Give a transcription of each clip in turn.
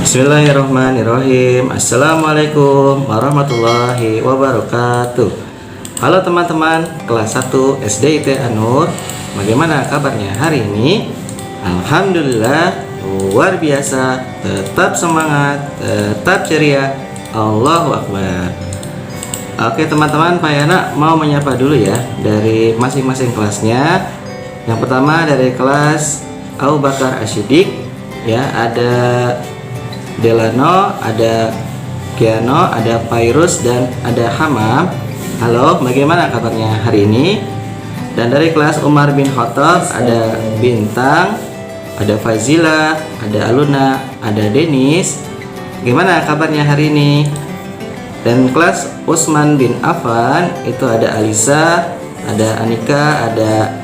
Bismillahirrahmanirrahim. Assalamualaikum warahmatullahi wabarakatuh. Halo teman-teman kelas 1 SD IT An-Nur. Bagaimana kabarnya hari ini? Alhamdulillah luar biasa. Tetap semangat, tetap ceria. Allahu Akbar. Oke teman-teman, Pak Yana mau menyapa dulu ya dari masing-masing kelasnya. Yang pertama dari kelas Abu Bakar Asyidik, ya, ada Delano, ada Kiano, ada Pairus, dan ada Hamam. Halo, bagaimana kabarnya hari ini? Dan dari kelas Umar bin Khattab ada Bintang, ada Fazila, ada Aluna, ada Denis. Bagaimana kabarnya hari ini? Dan kelas Utsman bin Affan itu ada Alisa, ada Anika, ada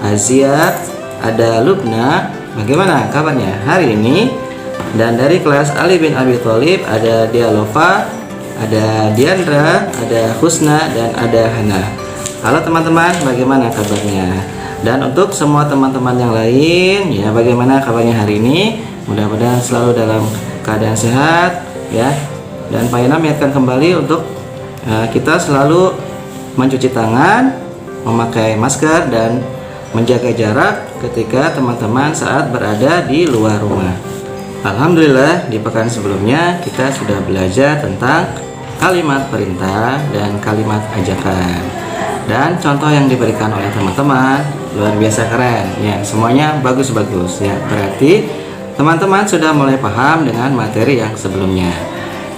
Azia, ada Lubna. Bagaimana kabarnya hari ini? Dan dari kelas Ali bin Abi Thalib ada Dialova, ada Diandra, ada Husna, dan ada Hana. Halo teman-teman, bagaimana kabarnya? Dan untuk semua teman-teman yang lain, ya, bagaimana kabarnya hari ini? Mudah-mudahan selalu dalam keadaan sehat, ya. Dan Pak Yana mengingatkan kembali untuk kita selalu mencuci tangan, memakai masker, dan menjaga jarak ketika teman-teman saat berada di luar rumah. Alhamdulillah di pekan sebelumnya kita sudah belajar tentang kalimat perintah dan kalimat ajakan. Dan contoh yang diberikan oleh teman-teman luar biasa keren ya, semuanya bagus-bagus ya. Berarti teman-teman sudah mulai paham dengan materi yang sebelumnya.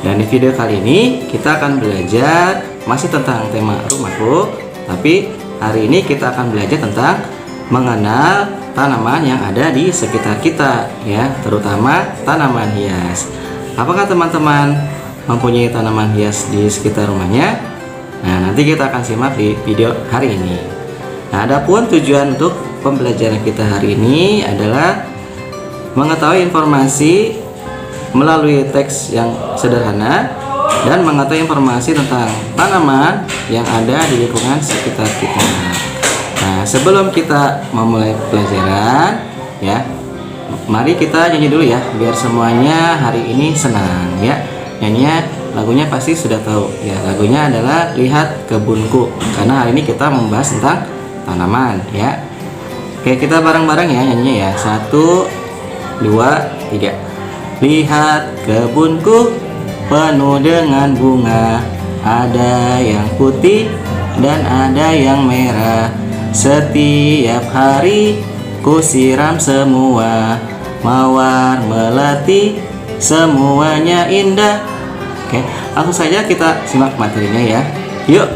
Dan di video kali ini kita akan belajar masih tentang tema rumahku, tapi hari ini kita akan belajar tentang mengenal tanaman yang ada di sekitar kita ya, terutama tanaman hias. Apakah teman-teman mempunyai tanaman hias di sekitar rumahnya? Nah, nanti kita akan simak di video hari ini. Nah, adapun tujuan untuk pembelajaran kita hari ini adalah mengetahui informasi melalui teks yang sederhana dan mengetahui informasi tentang tanaman yang ada di lingkungan sekitar kita. Nah, sebelum kita memulai pelajaran, ya, mari kita nyanyi dulu ya, biar semuanya hari ini senang ya. Nyanyinya, lagunya pasti sudah tahu ya. Lagunya adalah Lihat Kebunku, karena hari ini kita membahas tentang tanaman ya. Oke, kita bareng-bareng ya nyanyinya ya. 1, 2, 3. Lihat kebunku penuh dengan bunga, ada yang putih dan ada yang merah. Setiap hari ku siram semua, mawar melati semuanya indah. Oke, langsung saja kita simak materinya ya. Yuk.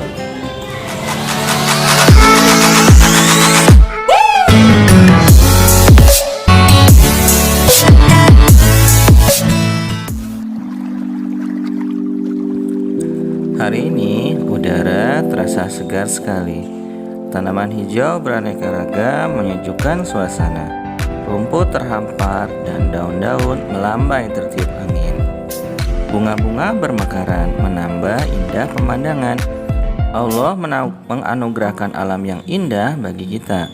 Hari ini udara terasa segar sekali. Tanaman hijau beraneka ragam menyejukkan suasana. Rumput terhampar dan daun-daun melambai tertiup angin. Bunga-bunga bermekaran menambah indah pemandangan. Allah menganugerahkan alam yang indah bagi kita.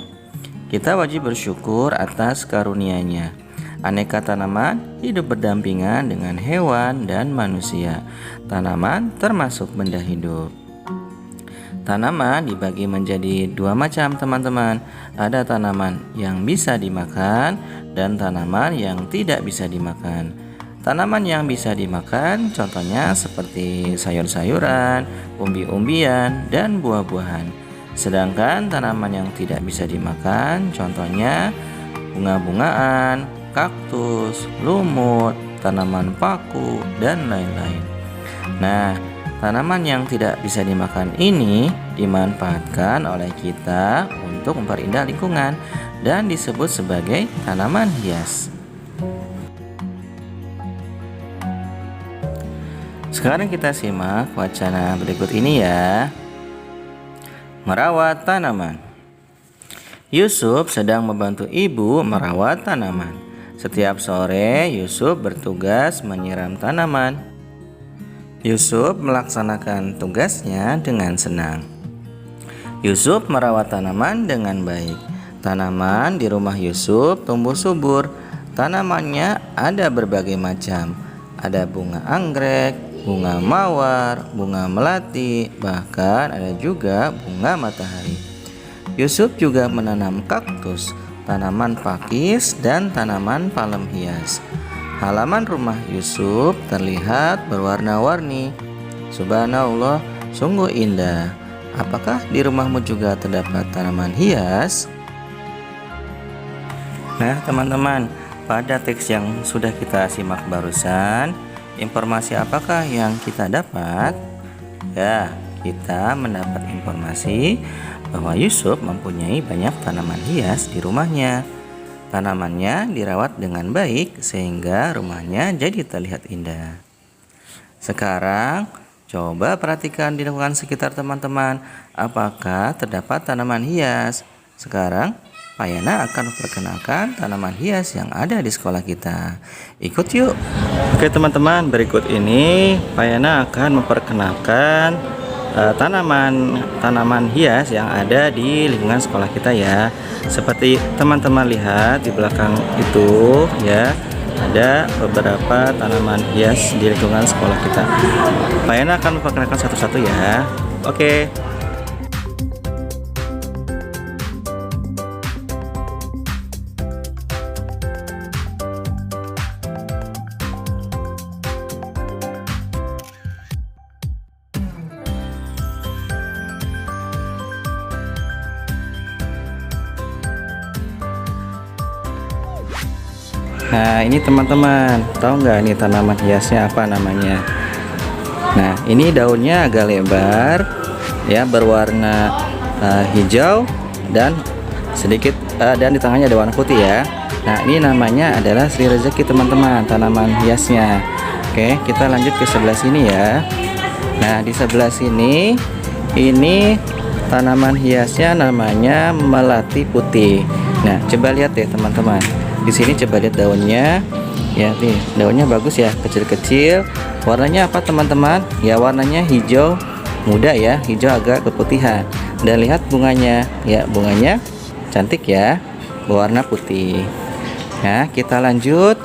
Kita wajib bersyukur atas karunia-Nya. Aneka tanaman hidup berdampingan dengan hewan dan manusia. Tanaman termasuk benda hidup. Tanaman dibagi menjadi dua macam teman-teman. Ada tanaman yang bisa dimakan dan tanaman yang tidak bisa dimakan. Tanaman yang bisa dimakan contohnya seperti sayur-sayuran, umbi-umbian, dan buah-buahan. Sedangkan tanaman yang tidak bisa dimakan contohnya bunga-bungaan, kaktus, lumut, tanaman paku, dan lain-lain. Nah, tanaman yang tidak bisa dimakan ini dimanfaatkan oleh kita untuk memperindah lingkungan dan disebut sebagai tanaman hias. Sekarang kita simak wacana berikut ini ya. Merawat tanaman. Yusuf sedang membantu ibu merawat tanaman. Setiap sore Yusuf bertugas menyiram tanaman. Yusuf melaksanakan tugasnya dengan senang. Yusuf merawat tanaman dengan baik. Tanaman di rumah Yusuf tumbuh subur. Tanamannya ada berbagai macam. ada bunga anggrek, bunga mawar, bunga melati, bahkan ada juga bunga matahari. Yusuf juga menanam kaktus, tanaman pakis, dan tanaman palem hias. Halaman rumah Yusuf terlihat berwarna-warni. Subhanallah, sungguh indah. Apakah di rumahmu juga terdapat tanaman hias? Nah, teman-teman, pada teks yang sudah kita simak barusan, informasi apakah yang kita dapat? Ya, kita mendapat informasi bahwa Yusuf mempunyai banyak tanaman hias di rumahnya. Tanamannya dirawat dengan baik sehingga rumahnya jadi terlihat indah. Sekarang, coba perhatikan di lingkungan sekitar teman-teman, apakah terdapat tanaman hias? Sekarang, Pak Yana akan memperkenalkan tanaman hias yang ada di sekolah kita. Ikut yuk. Oke teman-teman, berikut ini Pak Yana akan memperkenalkan tanaman hias yang ada di lingkungan sekolah kita ya. Seperti teman-teman lihat di belakang itu ya, ada beberapa tanaman hias di lingkungan sekolah kita. Pak Yana akan memperkenalkan satu-satu ya. Oke. Nah, ini teman-teman, tahu nggak ini tanaman hiasnya apa namanya? Nah, ini daunnya agak lebar, ya, berwarna hijau dan sedikit dan di tengahnya ada warna putih ya. Nah, ini namanya adalah Sri Rezeki teman-teman, tanaman hiasnya. Oke, kita lanjut ke sebelah sini ya. Nah, di sebelah sini ini tanaman hiasnya namanya melati putih. Nah, coba lihat ya teman-teman. Di sini coba lihat daunnya. Ya, nih, daunnya bagus ya, kecil-kecil. Warnanya apa teman-teman? Ya, warnanya hijau muda ya, hijau agak keputihan. Dan lihat bunganya. Ya, bunganya cantik ya, berwarna putih. Nah, kita lanjut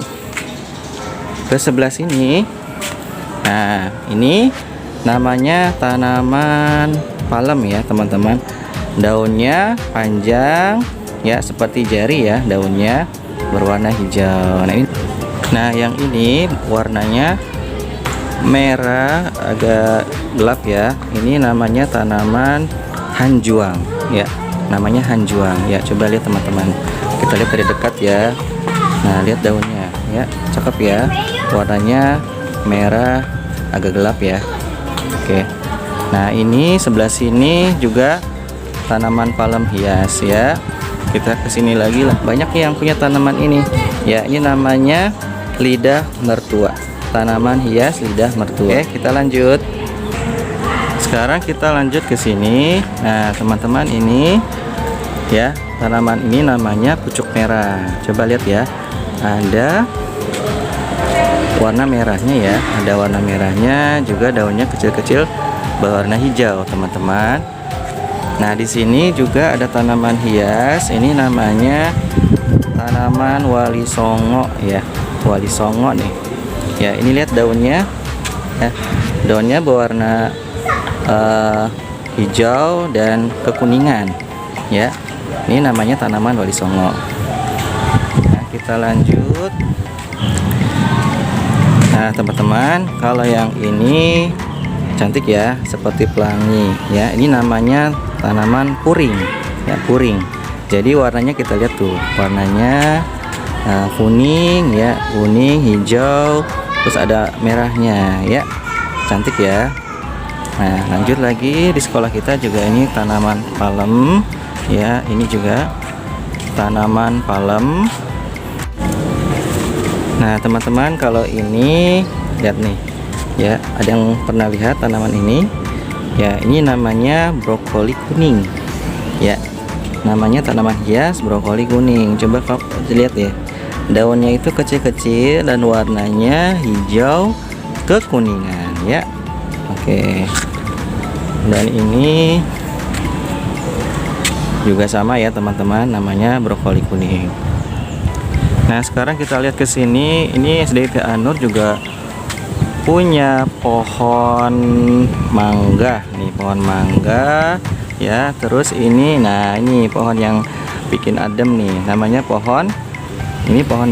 ke sebelah sini. Nah, ini namanya tanaman palem ya teman-teman. Daunnya panjang ya, seperti jari ya daunnya, berwarna hijau. Nah, yang ini warnanya merah agak gelap ya. Ini namanya tanaman hanjuang ya, namanya hanjuang ya. Coba lihat teman-teman, kita lihat dari dekat ya. Nah, lihat daunnya ya, cakep ya, warnanya merah agak gelap ya. Oke, nah ini sebelah sini juga tanaman palem hias ya. Kita kesini lagi lah, banyak yang punya tanaman ini ya. Ini namanya lidah mertua, tanaman hias lidah mertua. Oke, kita lanjut. Sekarang kita lanjut ke sini. Nah teman-teman, ini ya, tanaman ini namanya pucuk merah. Coba lihat ya, ada warna merahnya ya, ada warna merahnya juga, daunnya kecil-kecil berwarna hijau teman-teman. Nah, di sini juga ada tanaman hias. Ini namanya tanaman wali songo ya, wali songo nih. Ya, ini lihat daunnya. Ya, daunnya berwarna hijau dan kekuningan. Ya, ini namanya tanaman wali songo. Nah, kita lanjut. Nah, teman-teman, kalau yang ini cantik ya, seperti pelangi ya. Ini namanya tanaman puring ya, puring. Jadi warnanya kita lihat tuh, warnanya kuning ya, kuning, hijau, terus ada merahnya ya, cantik ya. Nah, lanjut lagi, di sekolah kita juga ini tanaman palem ya. Ini juga tanaman palem. Nah teman-teman, kalau ini lihat nih ya, ada yang pernah lihat tanaman ini ya? Ini namanya brokoli kuning ya, namanya tanaman hias brokoli kuning. Coba kau lihat ya, daunnya itu kecil-kecil dan warnanya hijau kekuningan ya. Oke, dan ini juga sama ya teman-teman, namanya brokoli kuning. Nah, sekarang kita lihat ke sini. Ini SD Anur juga punya pohon mangga nih, pohon mangga ya. Terus ini, nah ini pohon yang bikin adem nih, namanya pohon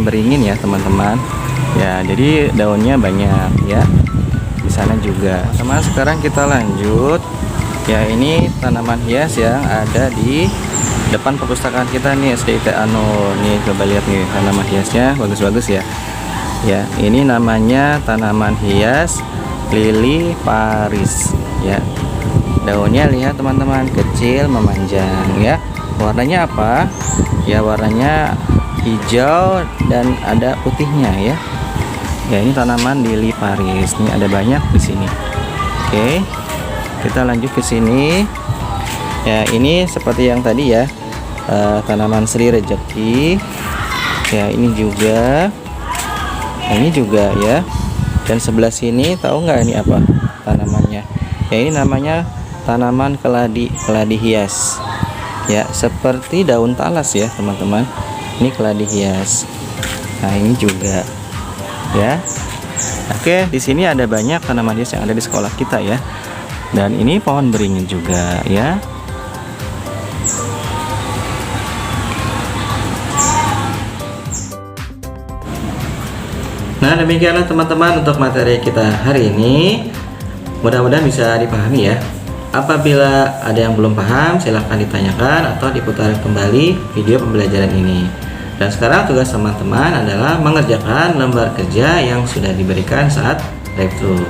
beringin ya teman-teman ya. Jadi daunnya banyak ya. Di sana juga. Teman, sekarang kita lanjut ya. Ini tanaman hias yang ada di depan perpustakaan kita nih, SDIT Anur. Nih coba lihat nih, tanaman hiasnya bagus-bagus ya. Ya, ini namanya tanaman hias lili Paris ya. Daunnya lihat teman-teman, kecil memanjang ya. Warnanya apa? Ya, warnanya hijau dan ada putihnya ya. Ya, ini tanaman lili Paris. Nih ada banyak di sini. Oke. Kita lanjut ke sini. Ya, ini seperti yang tadi ya. Tanaman Sri Rejeki. Ya, ini juga. Nah, ini juga ya. Dan sebelah sini tahu nggak ini apa tanamannya? Ya, ini namanya tanaman keladi hias. Ya, seperti daun talas ya, teman-teman. Ini keladi hias. Nah, ini juga ya. Oke, di sini ada banyak tanaman hias yang ada di sekolah kita ya. Dan ini pohon beringin juga ya. Nah, demikianlah teman-teman untuk materi kita hari ini. Mudah-mudahan bisa dipahami ya. Apabila ada yang belum paham, silahkan ditanyakan atau diputar kembali video pembelajaran ini. Dan sekarang tugas teman-teman adalah mengerjakan lembar kerja yang sudah diberikan saat drive-thru.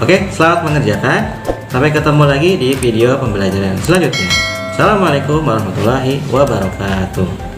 Oke, selamat mengerjakan. Sampai ketemu lagi di video pembelajaran selanjutnya. Assalamualaikum warahmatullahi wabarakatuh.